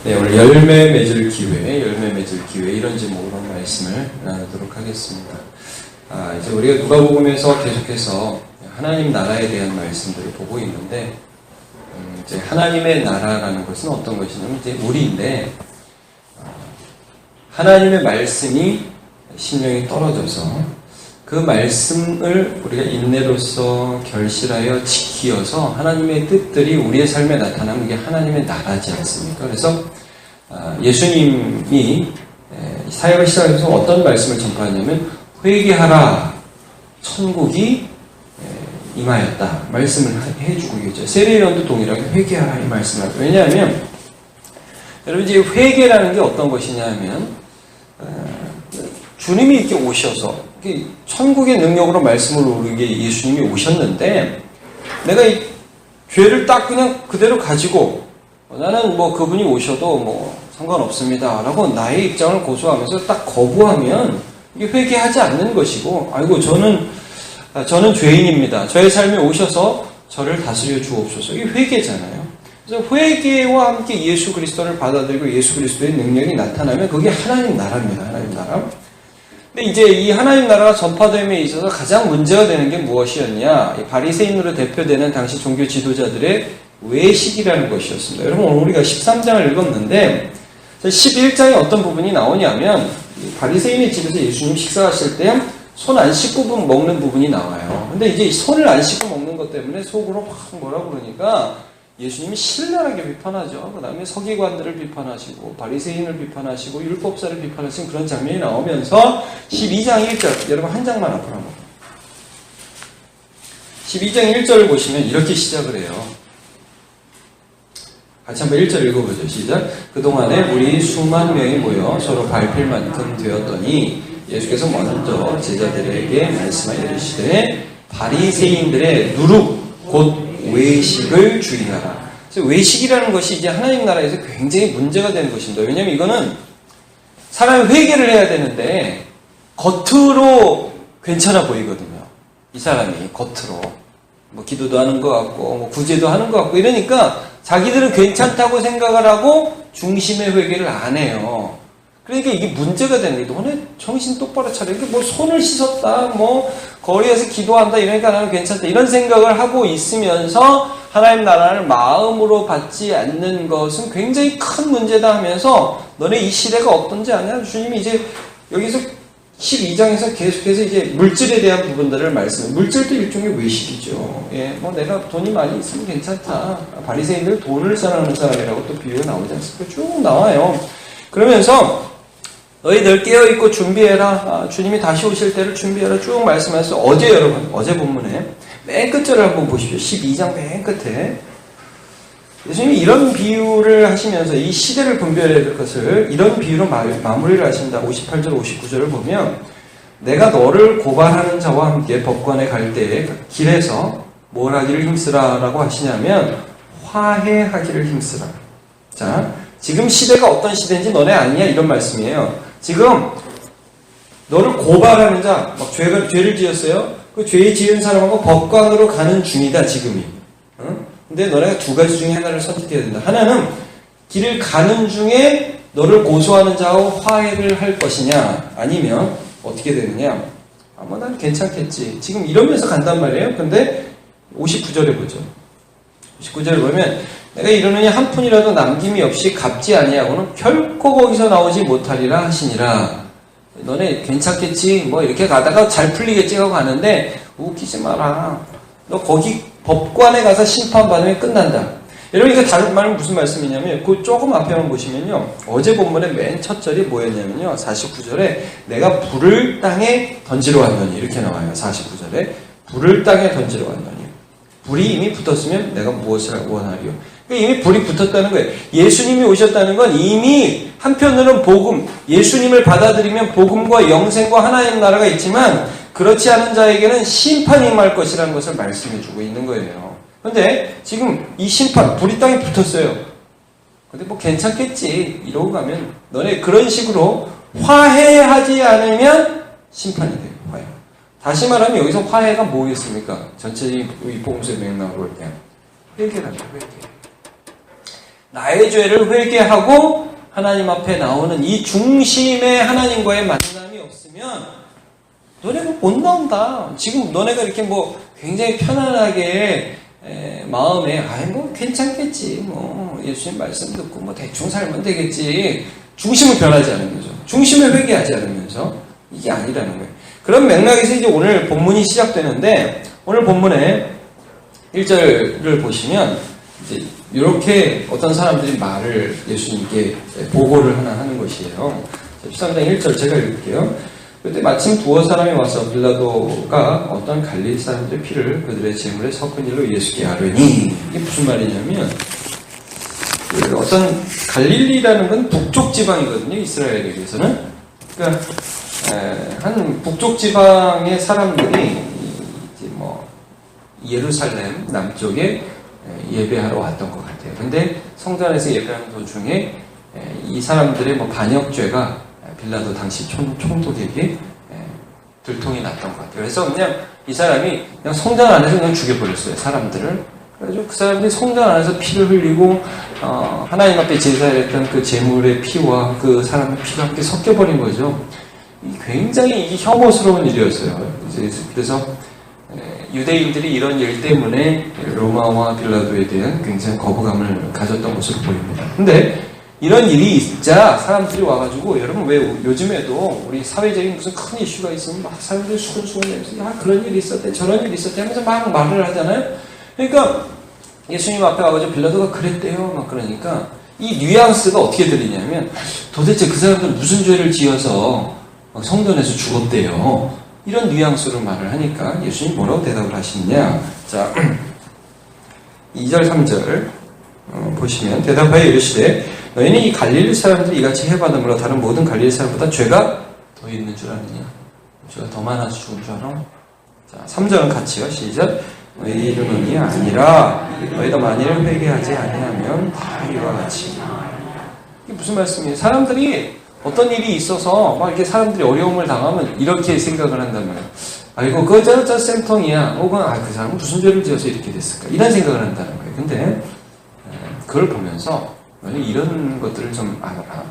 네, 오늘 열매 맺을 기회 이런 제목으로 말씀을 나누도록 하겠습니다. 이제 우리가 누가복음에서 계속해서 하나님 나라에 대한 말씀들을 보고 있는데, 이제 하나님의 나라라는 것은 어떤 것이냐면 이제 우리인데, 하나님의 말씀이 심령이 떨어져서 그 말씀을 우리가 인내로서 결실하여 지키어서 하나님의 뜻들이 우리의 삶에 나타나면 이게 하나님의 나라지 않습니까? 그래서 예수님이 사역을 시작해서 어떤 말씀을 전파하냐면 회개하라, 천국이 임하였다 말씀을 해주고 계죠. 세례요한도 동일하게 회개하라 이 말씀을 하죠. 왜냐하면 여러분 이제 회개라는 게 어떤 것이냐 하면 주님이 이렇게 오셔서 천국의 능력으로 말씀을 오르게 예수님이 오셨는데, 내가 이 죄를 딱 그냥 그대로 가지고 나는 뭐 그분이 오셔도 뭐 상관없습니다 라고 나의 입장을 고수하면서 딱 거부하면 이게 회개하지 않는 것이고, 아이고 저는 죄인입니다, 저의 삶에 오셔서 저를 다스려 주옵소서, 이게 회개잖아요. 그래서 회개와 함께 예수 그리스도를 받아들이고 예수 그리스도의 능력이 나타나면 그게 하나님 나라입니다. 하나님 나라. 근데 이제 이 하나님 나라가 전파됨에 있어서 가장 문제가 되는 게 무엇이었냐? 이 바리새인으로 대표되는 당시 종교 지도자들의 외식이라는 것이었습니다. 여러분 오늘 우리가 13장을 읽었는데 11장에 어떤 부분이 나오냐면 바리새인의 집에서 예수님 식사하실 때 손 안 씻고 먹는 부분이 나와요. 근데 이제 손을 안 씻고 먹는 것 때문에 속으로 막 뭐라 그러니까 예수님이 신랄하게 비판하죠. 그 다음에 서기관들을 비판하시고 바리새인을 비판하시고 율법사를 비판하시는 그런 장면이 나오면서 12장 1절, 여러분 한 장만 앞으로 한번 12장 1절을 보시면 이렇게 시작을 해요. 같이 한번 1절 읽어보죠. 시작. 그동안에 우리 수만 명이 모여 서로 밟힐 만큼 되었더니 예수께서 먼저 제자들에게 말씀하여 이르시되 바리새인들의 누룩 곧 외식을 주의하라. 외식이라는 것이 이제 하나님 나라에서 굉장히 문제가 되는 것입니다. 왜냐하면 이거는 사람이 회개를 해야 되는데 겉으로 괜찮아 보이거든요. 이 사람이 겉으로 뭐 기도도 하는 것 같고 뭐 구제도 하는 것 같고 이러니까 자기들은 괜찮다고 생각을 하고 중심의 회개를 안 해요. 그러니까 이게 문제가 되는 거예요. 너네 정신 똑바로 차려. 이게 뭐 손을 씻었다, 뭐 거리에서 기도한다 이러니까 나는 괜찮다 이런 생각을 하고 있으면서 하나님 나라를 마음으로 받지 않는 것은 굉장히 큰 문제다 하면서 너네 이 시대가 어떤지 아냐? 주님이 이제 여기서 12장에서 계속해서 이제 물질에 대한 부분들을 물질도 일종의 외식이죠. 예, 뭐 내가 돈이 많이 있으면 괜찮다. 바리새인들 돈을 사랑하는 사람이라고 또 비유가 나오지 않습니까? 쭉 나와요. 그러면서 너희들 깨어있고 준비해라. 주님이 다시 오실 때를 준비해라. 쭉 말씀하셔서 어제 본문에 맨 끝절을 한번 보십시오. 12장 맨 끝에 예수님이 이런 비유를 하시면서 이 시대를 분별해야 될 것을 이런 비유로 마무리를 하신다. 58절 59절을 보면 내가 너를 고발하는 자와 함께 법관에 갈 때에 길에서 뭘 하기를 힘쓰라 라고 하시냐면 화해하기를 힘쓰라. 자, 지금 시대가 어떤 시대인지 너네 아니냐 이런 말씀이에요. 지금 너를 고발하는 자, 막 죄를 지었어요. 그 죄 지은 사람하고 법관으로 가는 중이다 지금이. 근데 너네가 두 가지 중에 하나를 선택해야 된다. 하나는 길을 가는 중에 너를 고소하는 자와 화해를 할 것이냐, 아니면 어떻게 되느냐. 뭐 난 괜찮겠지. 지금 이러면서 간단 말이에요. 근데 59절에 보죠. 59절에 보면 내가 이르느니 한 푼이라도 남김이 없이 갚지 아니하고는 결코 거기서 나오지 못하리라 하시니라. 너네 괜찮겠지? 뭐 이렇게 가다가 잘 풀리겠지 하고 가는데 웃기지 마라. 너 거기 법관에 가서 심판받으면 끝난다. 여러분 이거 다른 말은 무슨 말씀이냐면 그 조금 앞에만 보시면요. 어제 본문의 맨 첫 절이 뭐였냐면요. 49절에 내가 불을 땅에 던지러 왔노니 이렇게 나와요. 49절에 불을 땅에 던지러 왔노니. 불이 이미 붙었으면 내가 무엇을 원하리요? 이미 불이 붙었다는 거예요. 예수님이 오셨다는 건 이미 한편으로는 복음, 예수님을 받아들이면 복음과 영생과 하나님 나라가 있지만 그렇지 않은 자에게는 심판이 임할 것이라는 것을 말씀해주고 있는 거예요. 그런데 지금 이 심판, 불이 땅에 붙었어요. 근데 뭐 괜찮겠지 이러고 가면 너네 그런 식으로 화해하지 않으면 심판이 돼요. 화해. 다시 말하면 여기서 화해가 뭐겠습니까? 전체적인 이 복음서의 맥락으로 볼 때 회개랍니다. 회개. 나의 죄를 회개하고 하나님 앞에 나오는 이 중심에 하나님과의 만남이 없으면 너네가 못 나온다. 지금 너네가 이렇게 뭐 굉장히 편안하게 마음에 뭐 괜찮겠지. 뭐 예수님 말씀 듣고 뭐 대충 살면 되겠지. 중심을 변하지 않으면서, 중심을 회개하지 않으면서 이게 아니라는 거예요. 그런 맥락에서 이제 오늘 본문이 시작되는데, 오늘 본문에 1절을 보시면 이제 이렇게 어떤 사람들이 말을 예수님께 보고를 하나 하는 것이에요. 13장 1절 제가 읽을게요. 그때 마침 두어 사람이 와서 빌라도가 어떤 갈릴리 사람들의 피를 그들의 제물에 섞은 일로 예수께 아뢰니, 이게 무슨 말이냐면, 어떤 갈릴리라는 건 북쪽 지방이거든요. 이스라엘에게서는. 그러니까 한 북쪽 지방의 사람들이 이제 뭐 예루살렘 남쪽에 예배하러 왔던 것 같아요. 근데 성전에서 예배하는 도중에 이 사람들의 뭐 반역죄가 빌라도 당시 총독에게 들통이 났던 것 같아요. 그래서 그냥 이 사람이 그냥 성전 안에서 그냥 죽여버렸어요, 사람들을. 그래서 그 사람들이 성전 안에서 피를 흘리고 하나님 앞에 제사했던 그 제물의 피와 그 사람의 피가 함께 섞여버린 거죠. 굉장히 이 혐오스러운 일이었어요. 그래서 유대인들이 이런 일 때문에 로마와 빌라도에 대한 굉장히 거부감을 가졌던 것으로 보입니다. 근데 이런 일이 있자 사람들이 와가지고, 여러분 왜 요즘에도 우리 사회적인 무슨 큰 이슈가 있으면 막 사람들이 수근수근 내면서 야 그런 일이 있었대 저런 일이 있었대 하면서 막 말을 하잖아요. 그러니까 예수님 앞에 와가지고 빌라도가 그랬대요 막 그러니까 이 뉘앙스가 어떻게 들리냐면, 도대체 그 사람들 무슨 죄를 지어서 성전에서 죽었대요, 이런 뉘앙스로 말을 하니까 예수님이 뭐라고 대답을 하시느냐. 자, 2절 3절 보시면, 대답하여 이르시되 너희는 이 갈릴리 사람들이 이같이 해받음으로 다른 모든 갈릴리 사람보다 죄가 더 있는 줄 아느냐. 죄가 더 많아서 죽은 줄 알아? 자, 3절은 같이요. 시작. 너희 이름이 아니라 너희가 만일 회개하지 아니하면 다 이와 같이. 이게 무슨 말씀이에요? 사람들이 어떤 일이 있어서 막 이렇게 사람들이 어려움을 당하면 이렇게 생각을 한단 말이에요. 아이고 그거 저 쌤통이야. 혹은 그 사람은 무슨 죄를 지어서 이렇게 됐을까, 이런 생각을 한다는 거예요. 근데 그걸 보면서 이런 것들을 좀 알아라.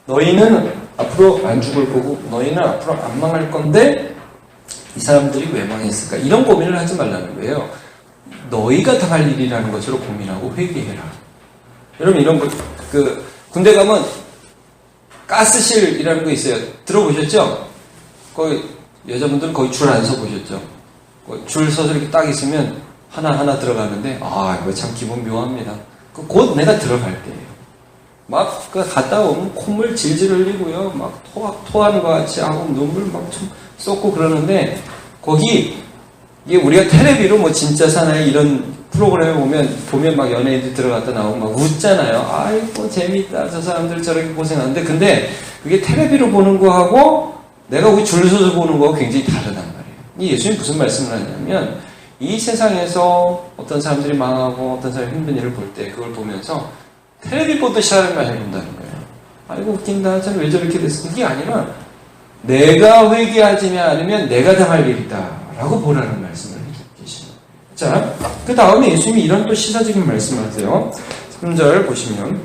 너희는 앞으로 안 죽을 거고 너희는 앞으로 안 망할 건데 이 사람들이 왜 망했을까, 이런 고민을 하지 말라는 거예요. 너희가 당할 일이라는 것으로 고민하고 회개해라. 여러분 이런 거, 군대 가면 가스실이라는 거 있어요. 들어보셨죠? 거기 여자분들은 거기 줄 안 서 보셨죠? 줄 서서 이렇게 딱 있으면 하나하나 들어가는데, 이거 참 기분 묘합니다. 곧 내가 들어갈 때예요. 막 갔다 오면 콧물 질질 흘리고요, 막 토하는 것 같이 하고 눈물 막 좀 쏟고 그러는데, 거기 이게 우리가 텔레비로 뭐 진짜 사나이 이런 프로그램에 보면 막 연예인들 들어갔다 나오고 막 웃잖아요. 아이고 재밌다, 저 사람들 저렇게 고생하는데, 근데 그게 텔레비로 보는 거하고 내가 거기 줄 서서 보는 거하고 굉장히 다르단 말이에요. 이 예수님이 무슨 말씀을 하냐면, 이 세상에서 어떤 사람들이 망하고 어떤 사람이 힘든 일을 볼 때 그걸 보면서 텔레비 보듯이 사람을 해본다는 거예요. 아이고 웃긴다, 참 왜 저렇게 됐어, 이게 아니라 내가 회개하지 않으면 내가 당할 일이다 라고 보라는 말씀을 해주고 계십니다. 자, 그 다음에 예수님이 이런 또 시사적인 말씀을 하세요. 3절 보시면,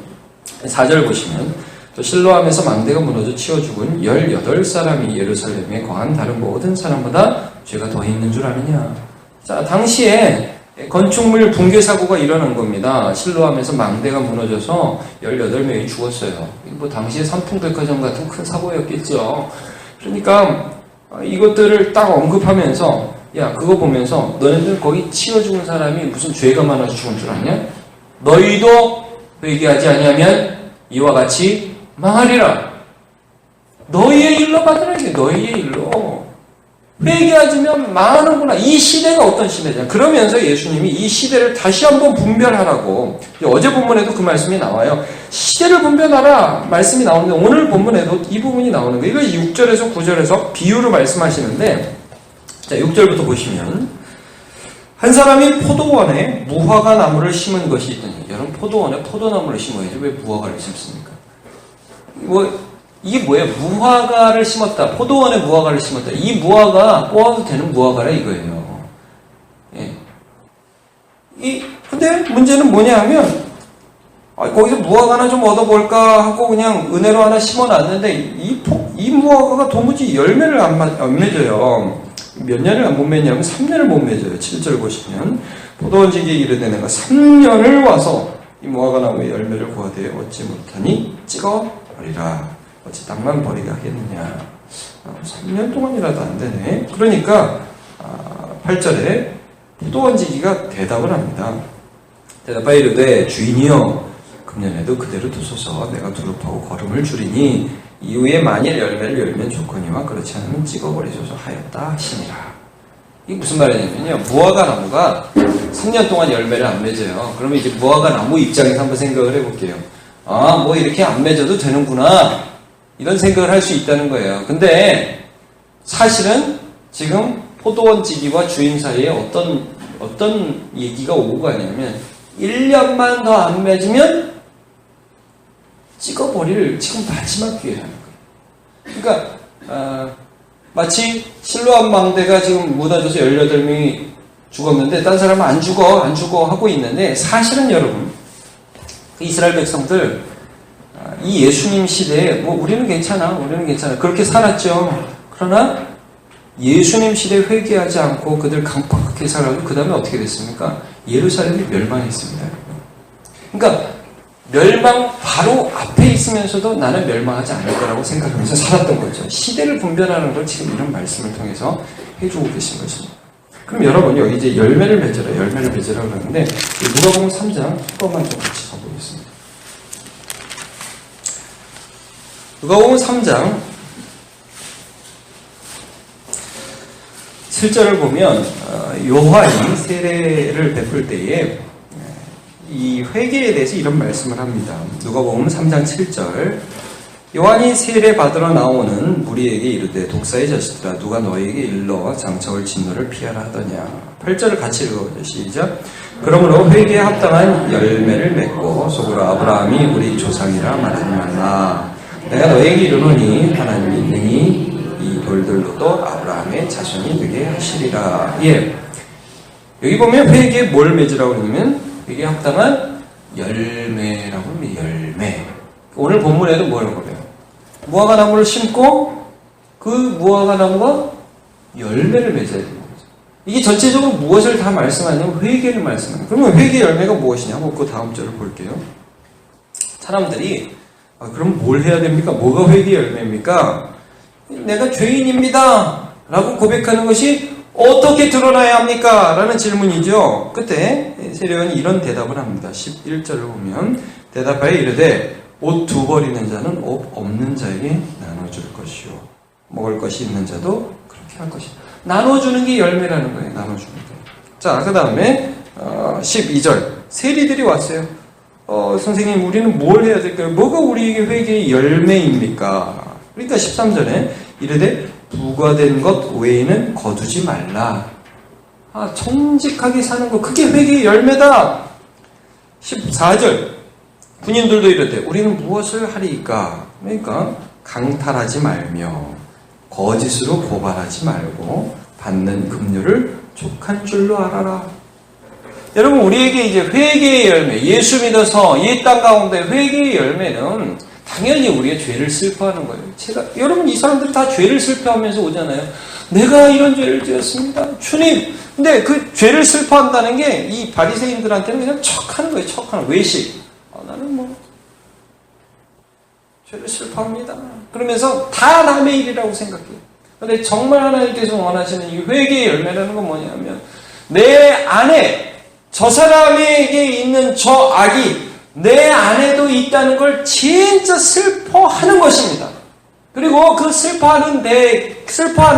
4절 보시면, 또 실로암에서 망대가 무너져 치워 죽은 18사람이 예루살렘에 거한 다른 모든 사람보다 죄가 더 있는 줄 아느냐. 자, 당시에 건축물 붕괴 사고가 일어난 겁니다. 실로암에서 망대가 무너져서 18명이 죽었어요. 뭐 당시에 삼풍백화점 같은 큰 사고였겠죠. 그러니까 이것들을 딱 언급하면서, 야, 그거 보면서 너네들 거기 치워 죽은 사람이 무슨 죄가 많아서 죽은 줄 아냐? 너희도 회개하지 아니하면 이와 같이 망하리라. 너희의 일로 받으라. 너희의 일로. 회개하지면 망하는구나. 이 시대가 어떤 시대냐. 그러면서 예수님이 이 시대를 다시 한번 분별하라고, 어제 본문에도 그 말씀이 나와요. 시대를 분별하라 말씀이 나오는데, 오늘 본문에도 이 부분이 나오는 거예요. 이거 6절에서 9절에서 비유로 말씀하시는데, 자, 6절부터 보시면, 한 사람이 포도원에 무화과 나무를 심은 것이 있더니, 여러분 포도원에 포도나무를 심어야지 왜 무화과를 심습니까? 이게 뭐예요? 무화과를 심었다. 포도원에 무화과를 심었다. 이 무화과 뽑아도 되는 무화과라 이거예요. 예. 근데 문제는 뭐냐 하면 거기서 무화과 하나 좀 얻어볼까 하고 그냥 은혜로 하나 심어놨는데 이 무화과가 도무지 열매를 안 맺어요. 몇 년을 못 맺냐면 3년을 못 맺어요. 7절 보시면 포도원지기에 이르되 내가 3년을 와서 이 무화과 나무의 열매를 구하되 얻지 못하니 찍어버리라. 어찌 땅만 버리게 하겠느냐. 3년 동안이라도 안 되네. 그러니까 8절에 포도원지기가 대답을 합니다. 대답하여 이르되 주인이여 금년에도 그대로 두소서. 내가 두릅하고 거름을 줄이니 이후에 만일 열매를 열면 좋거니와 그렇지 않으면 찍어버리소서 하였다 하시니라. 이게 무슨 말이냐면요, 무화과 나무가 3년 동안 열매를 안 맺어요. 그러면 이제 무화과 나무 입장에서 한번 생각을 해볼게요. 뭐 이렇게 안 맺어도 되는구나, 이런 생각을 할 수 있다는 거예요. 근데 사실은 지금 포도원지기와 주인 사이에 어떤 얘기가 오고 가냐면 1년만 더 안 맺으면 찍어버릴 지금 마지막 기회라는 거예요. 그러니까 마치 실로암 망대가 지금 무너져서 18명이 죽었는데 딴 사람은 안 죽어 하고 있는데, 사실은 여러분 이스라엘 백성들 이 예수님 시대에 우리는 괜찮아 그렇게 살았죠. 그러나 예수님 시대에 회개하지 않고 그들 강팍하게 살아도 그 다음에 어떻게 됐습니까? 예루살렘이 멸망했습니다. 그러니까 멸망 바로 앞에 있으면서도 나는 멸망하지 않을 거라고 생각하면서 살았던 거죠. 시대를 분별하는 걸 지금 이런 말씀을 통해서 해주고 계신 것입니다. 그럼 여러분 여기 이제 열매를 맺으라 그러는데 누가복음 3장 한번만 좀 같이 가보겠습니다. 누가복음 3장 7절을 보면 요한이 세례를 베풀 때에 이 회개에 대해서 이런 말씀을 합니다. 누가복음 3장 7절 요한이 세례 받으러 나오는 무리에게 이르되 독사의 자식들아 누가 너에게 일러 장차올 진노를 피하라 하더냐. 8절을 같이 읽어보죠. 시작. 그러므로 회개에 합당한 열매를 맺고 속으로 아브라함이 우리 조상이라 말하지 말라. 내가 너에게 이르노니 하나님이 능히 이 돌들로도 아브라함의 자손이 되게 하시리라. 예. 여기 보면 회개에 뭘 맺으라고 그러냐면 회개에 합당한 열매라고 합니다. 열매. 오늘 본문에도 뭐라고 그래요? 무화과 나무를 심고 그 무화과 나무가 열매를 맺어야 되는 거죠. 이게 전체적으로 무엇을 다 말씀하냐면 회개를 말씀하는 거예요. 그러면 회개 열매가 무엇이냐고 그 다음 절을 볼게요. 사람들이 그럼 뭘 해야 됩니까? 뭐가 회개 열매입니까? 내가 죄인입니다 라고 고백하는 것이 어떻게 드러나야 합니까? 라는 질문이죠. 그때 세례요한이 이런 대답을 합니다. 11절을 보면 대답하여 이르되 옷 두 벌 있는 자는 옷 없는 자에게 나눠줄 것이요 먹을 것이 있는 자도 그렇게 할 것이다. 나눠주는 게 열매라는 거예요. 나눠주는 게. 자, 그 다음에 12절 세리들이 왔어요. 선생님 우리는 뭘 해야 될까요? 뭐가 우리에게 회개의 열매입니까? 그러니까 13절에 이르되 부과된 것 외에는 거두지 말라. 정직하게 사는 것, 그게 회개의 열매다. 14절 군인들도 이르되 우리는 무엇을 하리이까? 그러니까 강탈하지 말며 거짓으로 고발하지 말고 받는 급료를 족한 줄로 알아라. 여러분 우리에게 이제 회개의 열매, 예수 믿어서 이 땅 가운데 회개의 열매는 당연히 우리의 죄를 슬퍼하는 거예요. 여러분 이 사람들이 다 죄를 슬퍼하면서 오잖아요. 내가 이런 죄를 지었습니다. 주님. 근데 그 죄를 슬퍼한다는 게 이 바리새인들한테는 그냥 척하는 거예요. 척하는 외식. 나는 죄를 슬퍼합니다. 그러면서 다 남의 일이라고 생각해요. 그런데 정말 하나님께서 원하시는 이 회개의 열매라는 건 뭐냐면 내 안에 저 사람에게 있는 저 악이 내 안에도 있다는 걸 진짜 슬퍼하는 것입니다. 그리고 그 슬퍼하는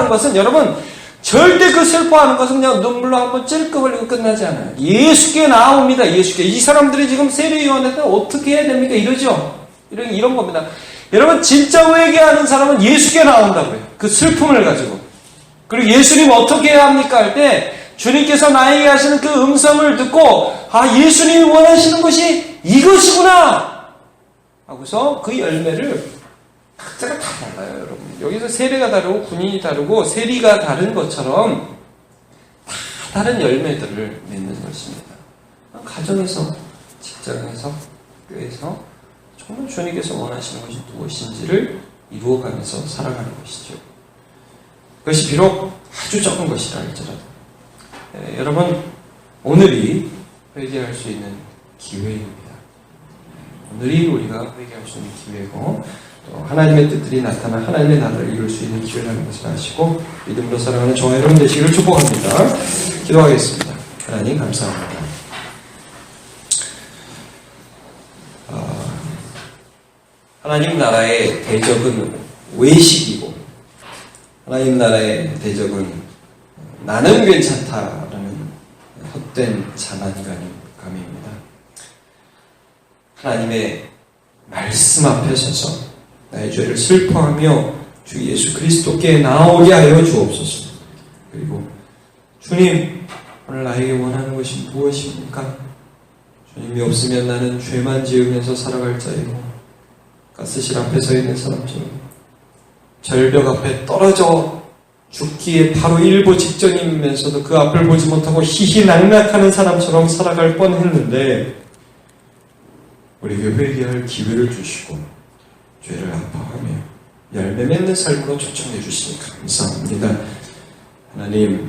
것은 여러분 절대 그 슬퍼하는 것은 그냥 눈물로 한번 찔끔 흘리고 끝나지 않아요. 예수께 나옵니다. 예수께. 이 사람들이 지금 세례요한한테 어떻게 해야 됩니까? 이러죠. 이런 겁니다. 여러분 진짜 회개하는 사람은 예수께 나온다고요. 그 슬픔을 가지고. 그리고 예수님 어떻게 해야 합니까? 할 때 주님께서 나에게 하시는 그 음성을 듣고 예수님이 원하시는 것이 이것이구나 하고서 그 열매를 각자가 다 달라요. 여러분 여기서 세례가 다르고 군인이 다르고 세리가 다른 것처럼 다 다른 열매들을 맺는 것입니다. 가정에서, 직장에서, 교회에서 정말 주님께서 원하시는 것이 무엇인지를 이루어가면서 살아가는 것이죠. 그것이 비록 아주 적은 것이라 할지라도 여러분, 오늘이 회개할 수 있는 기회입니다. 오늘이 우리가 회개할 수 있는 기회고 또 하나님의 뜻들이 나타나 하나님의 나라를 이룰 수 있는 기회라는 것을 아시고 믿음으로 살아가는 저와 여러분 되시기를 축복합니다. 기도하겠습니다. 하나님 감사합니다. 하나님 나라의 대적은 외식이고 하나님 나라의 대적은 나는 괜찮다라는 헛된 자만감입니다. 하나님의 말씀 앞에 서서 나의 죄를 슬퍼하며 주 예수 그리스도께 나오게 하여 주옵소서. 그리고 주님, 오늘 나에게 원하는 것이 무엇입니까? 주님이 없으면 나는 죄만 지으면서 살아갈 자이고 가스실 앞에 서 있는 사람처럼 절벽 앞에 떨어져 죽기에 바로 일보 직전이면서도 그 앞을 보지 못하고 희희낙낙하는 사람처럼 살아갈 뻔했는데 우리에게 회개할 기회를 주시고 죄를 아파하며 열매 맺는 삶으로 초청해 주시니 감사합니다. 하나님,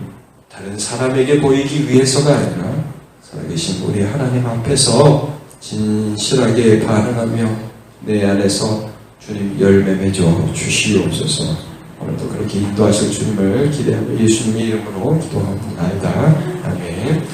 다른 사람에게 보이기 위해서가 아니라 살아계신 우리 하나님 앞에서 진실하게 반응하며 내 안에서 주님 열매 맺어 주시옵소서. 오늘도 그렇게 인도하실 주님을 기대하며 예수님의 이름으로 기도합니다. 아멘.